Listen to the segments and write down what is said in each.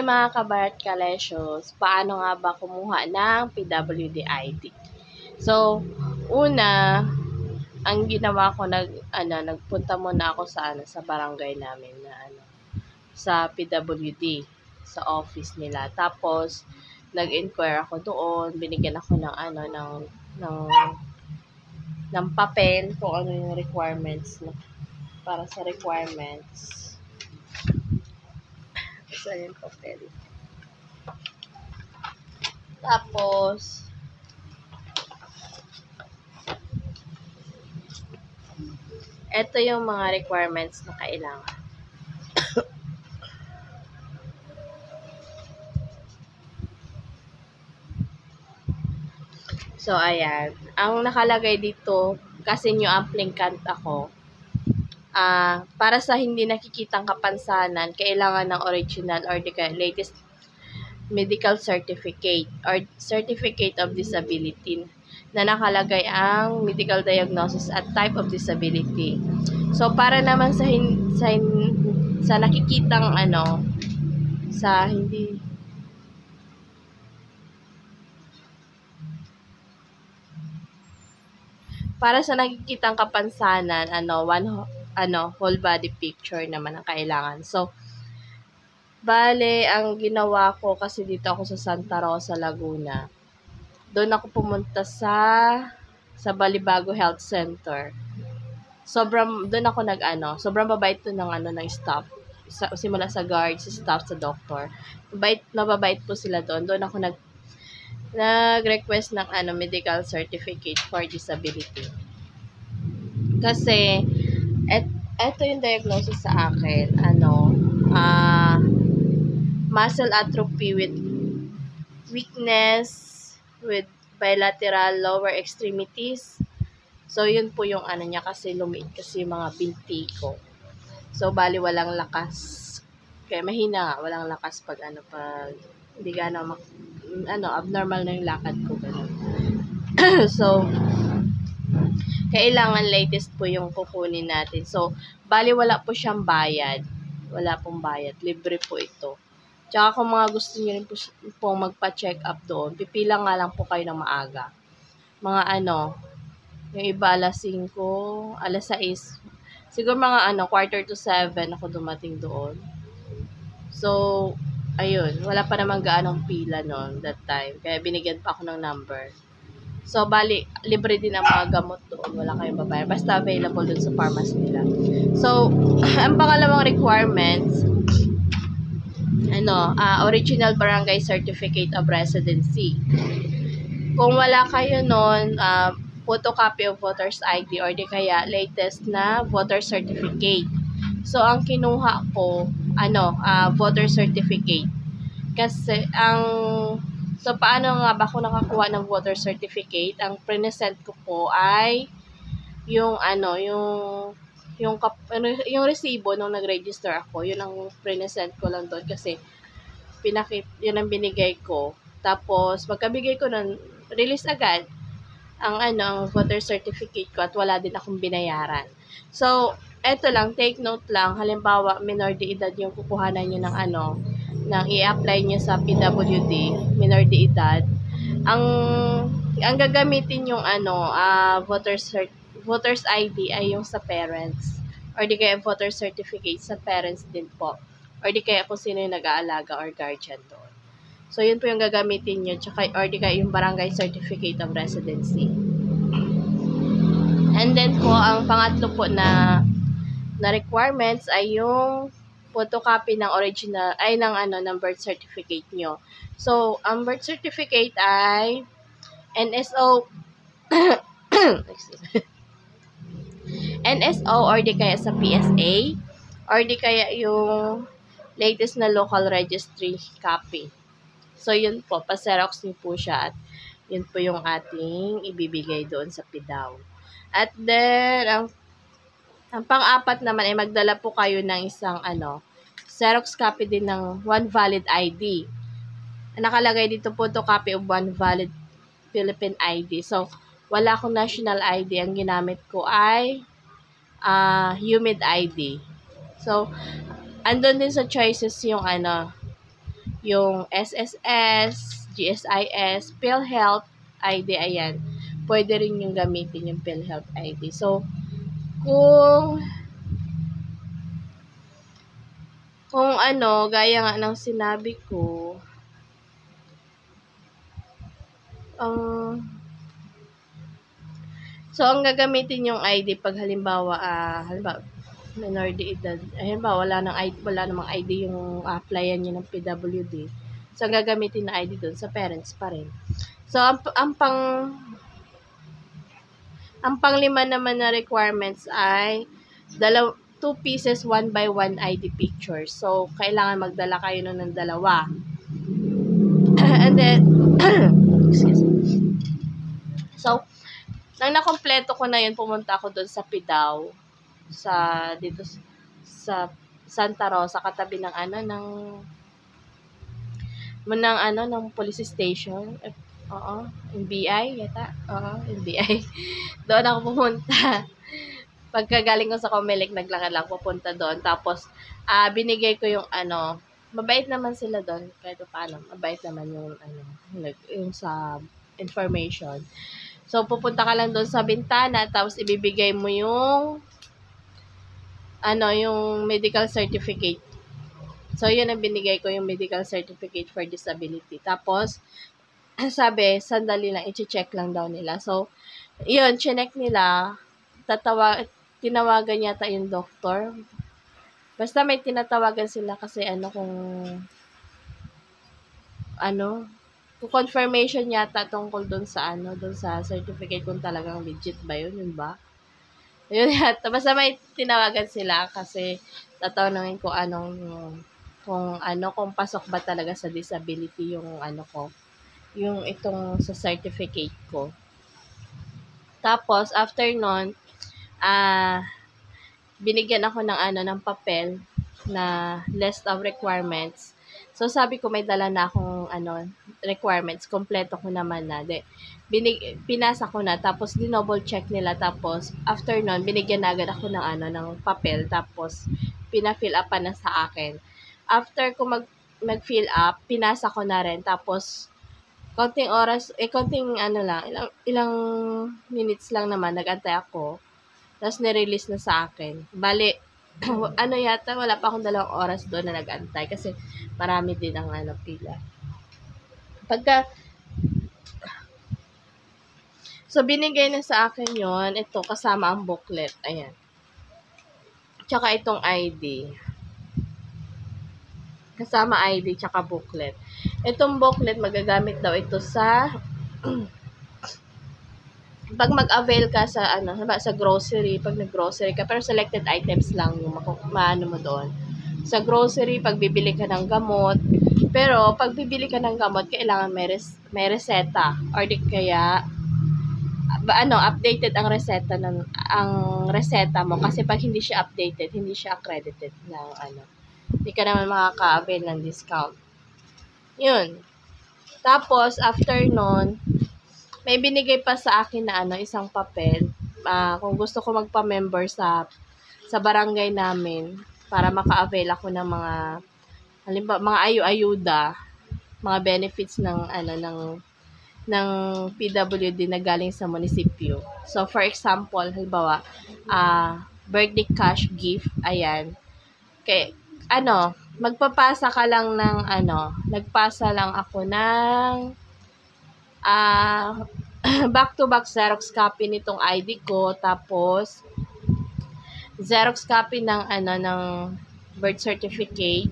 mga kabarat kalesios, paano nga ba kumuha ng PWD ID? So, una, ang ginawa ko nagpunta muna ako sa barangay namin na sa PWD, sa office nila. Tapos nag-inquire ako doon, binigyan ako ng papel kung ano yung requirements para sa requirements. Saan yung papel? Tapos, ito yung mga requirements na kailangan. So, ayan. Ang nakalagay dito, kasi new applicant ako, para sa hindi nakikitang kapansanan, kailangan ng original or the latest medical certificate or certificate of disability na nakalagay ang medical diagnosis at type of disability. So, para naman sa nakikitang sa hindi para sa nakikitang kapansanan, whole body picture naman ang kailangan. So, bale, ang ginawa ko kasi dito ako sa Santa Rosa, Laguna. Doon ako pumunta sa Balibago Health Center. Doon ako sobrang babait to ng staff. Simula sa guard, sa staff, sa doctor. Mababait po sila doon. Doon ako nag-request ng medical certificate for disability. Kasi eto yung diagnosis sa akin, muscle atrophy with weakness with bilateral lower extremities. So yun po yung niya, kasi lumiit kasi yung mga binti ko. So bali walang lakas. Kaya mahina nga, walang lakas pag hindi abnormal na yung lakad ko, gano'n. So, kailangan latest po yung kukunin natin. So, bali wala po siyang bayad. Wala pong bayad. Libre po ito. Tsaka kung mga gusto niyo rin po magpa-check up doon, pipila nga lang po kayo ng maaga. Mga yung iba alas 5, alas 6. Siguro mga 6:45 ako dumating doon. So, ayun, wala pa namang gaanong pila noon that time. Kaya binigyan pa ako ng number. So, bali, libre din ang mga gamot doon. Wala kayong babayaran. Basta available doon sa pharmacy nila. So, ang pangalawang requirements, original barangay certificate of residency. Kung wala kayo noon, photocopy of voter's ID or di kaya latest na voter certificate. So, ang kinuha ko, voter certificate. Kasi, so, paano nga ba ako nakakuha ng voter certificate? Ang present ko po ay yung resibo nung nag-register ako. Yun ang present ko lang doon kasi yun ang binigay ko. Tapos, pagkabigay ko nun, release agad ang voter certificate ko at wala din akong binayaran. So, eto lang, take note lang, halimbawa, minor de edad yung kukuhanan nyo ng i-apply nyo sa PWD, minor de edad, ang gagamitin yung voter's ID ay yung sa parents, or di kaya voter certificate sa parents din po, or di kaya kung sino yung nag-aalaga or guardian doon. So, yun po yung gagamitin nyo, or di kaya yung barangay certificate of residency. And then po, ang pangatlo po na requirements ay yung photocopy ng original, ng birth certificate nyo. So, ang birth certificate ay NSO, NSO or di kaya sa PSA, or di kaya yung latest na local registry copy. So, yun po, pa-xerox niyo po siya at yun po yung ating ibibigay doon sa PDAW. At then, ang pang-apat naman ay magdala po kayo ng isang xerox copy din ng one valid ID. Nakalagay dito photocopy of one valid Philippine ID. So, wala akong national ID. Ang ginamit ko ay humid ID. So, andun din sa choices yung yung SSS, GSIS, PhilHealth ID, ayan. Pwede rin yung gamitin yung PhilHealth ID. So, kung ano, gaya nga ng sinabi ko, so, ang gagamitin yung ID pag halimbawa, minor de edad, halimbawa, wala namang ID yung applyan niyo ng PWD. So, ang gagamitin na ID doon sa parents pa rin. So, ang panglima naman na requirements ay 2 pieces 1 by 1 ID picture. So, kailangan magdala kayo nun ng dalawa. And then, excuse me. So, nang nakompleto ko na yun, pumunta ako doon sa Pidao, dito sa Santa Rosa, katabi ng ng police station. NBI yata. NBI. Doon ako pumunta. Pagkagaling ko sa Comelec, naglakad lang pupunta doon. Tapos, binigay ko yung mabait naman sila doon. Kahit paano, mabait naman yung sa information. So, pupunta ka lang doon sa bintana, tapos ibibigay mo yung medical certificate. So, yun ang binigay ko, yung medical certificate for disability. Tapos, sabi, sandali lang, i-check lang daw nila. So, yun, chinek nila, tinawagan yata yung doktor. Basta may tinatawagan sila kasi confirmation yata tungkol doon sa certificate kung talagang legit ba yun ba? Yun yata. Basta may tinawagan sila kasi tatanungin ko kung pasok ba talaga sa disability yung yung itong sa certificate ko. Tapos, after nun, binigyan ako ng papel na list of requirements. So, sabi ko, may dala na akong requirements. Kompleto ko naman na. Pinasa ko na. Tapos, dinouble check nila. Tapos, after nun, binigyan na agad ako ng papel. Tapos, pina-fill up pa na sa akin. After ko mag-fill up, pinasa ko na rin. Tapos, konting oras, ilang minutes lang naman, nag-antay ako. Tapos, nirelease na sa akin. Bali, yata, wala pa akong 2 oras doon na nag-antay kasi marami din ang pila. So, binigay na sa akin yon. Ito, kasama ang booklet. Ayan. Tsaka itong ID. Kasama ID, tsaka booklet. Itong booklet, magagamit daw ito sa pag mag-avail ka sa sa grocery, pag nag-grocery ka, pero selected items lang yung maano mo doon. Sa grocery, pag bibili ka ng gamot, pero pag bibili ka ng gamot, kailangan may reseta or di kaya updated ang reseta mo kasi pag hindi siya updated, hindi siya accredited ng hindi ka naman makaka-avail ng discount. Yun. Tapos, after nun, may binigay pa sa akin na isang papel. Kung gusto ko magpa-member sa barangay namin para maka-avail ako ng halimbawa, mga ayuda, mga benefits ng PWD na galing sa munisipyo. So, for example, halimbawa, birthday cash gift, ayan. Magpapasa ka lang nagpasa lang ako ng back-to-back Xerox copy nitong ID ko, tapos Xerox copy ng birth certificate,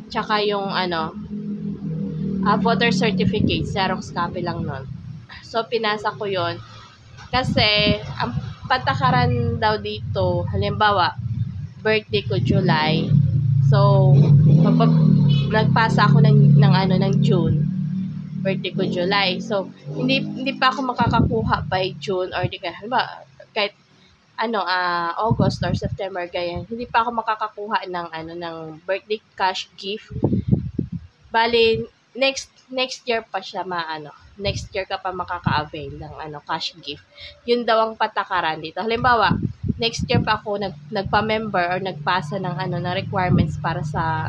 tsaka yung voter certificate, Xerox copy lang nun. So, pinasa ko yon kasi ang patakaran daw dito, halimbawa, birthday ko July. So, nagpasa ako ng June. Birthday ko July. So, hindi pa ako makakakuha by June or kahit August or September ganyan. Hindi pa ako makakakuha ng birthday cash gift. Bali, next year pa siya next year ka pa makaka-avail ng cash gift. Yun daw ang patakaran dito. Halimbawa, next year pa ako nagpa-member or nagpasa ng requirements para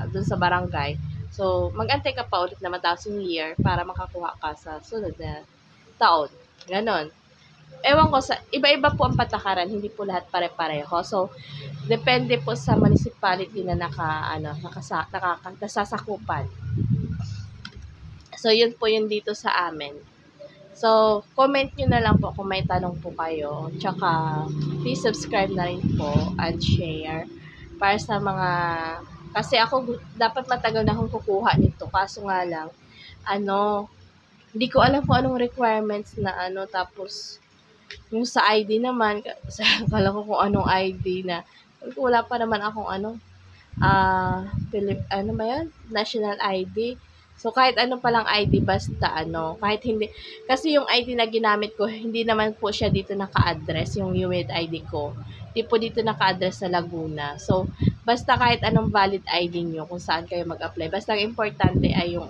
dun sa barangay. So, mag-antay ka pa ulit na mataas yung year para makakuha ka sa sunod na taon. Ganon. Ewan ko, sa iba-iba po ang patakaran, hindi po lahat pare-pareho. So, depende po sa municipality na nasasakupan. So, yun po yun dito sa amin. So, comment nyo na lang po kung may tanong po kayo. Tsaka, please subscribe na rin po and share para sa mga, kasi ako, dapat matagal na akong kukuha nito. Kaso nga lang, hindi ko alam kung anong requirements na tapos, yung sa ID naman, kala ko kung anong ID na, wala pa naman akong national ID. So, kahit ano palang ID, basta kahit hindi, kasi yung ID na ginamit ko, hindi naman po siya dito naka-address, yung UMID ID ko. Hindi po dito naka-address sa Laguna. So, basta kahit anong valid ID nyo, kung saan kayo mag-apply, basta ang importante ay yung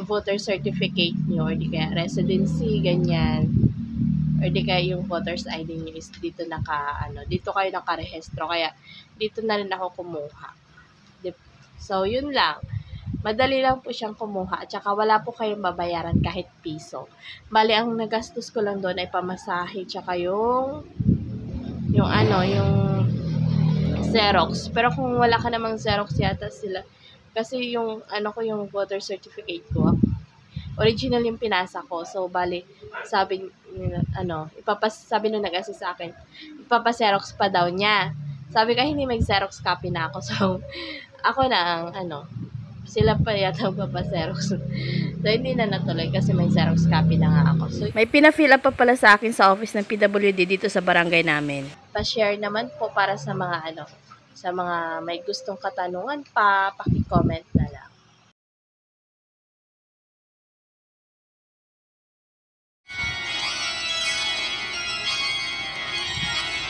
voter certificate nyo, or di kaya residency, ganyan, or di kaya yung voter's ID nyo is dito dito kayo nakarehistro, kaya dito na rin ako kumuha. So, yun lang. Madali lang po siyang kumuha at saka wala po kayong babayaran kahit piso. Bali, ang nagastos ko lang doon ay pamasahe tsaka yung Xerox. Pero kung wala ka namang Xerox yata sila, kasi yung yung voter certificate ko, original yung pinasa ko. So, bali, sabi sabi nung nag-assist sa akin, ipapa-Xerox pa daw niya. Sabi ka, hindi may Xerox copy na ako. So, ako na ang sila pa yata papaserox. So, hindi na natuloy kasi may Xerox copy na nga ako. So, may pina-fill up pa pala sa akin sa office ng PWD dito sa barangay namin. Pa-share naman po para sa mga sa mga may gustong katanungan pa, paki-comment na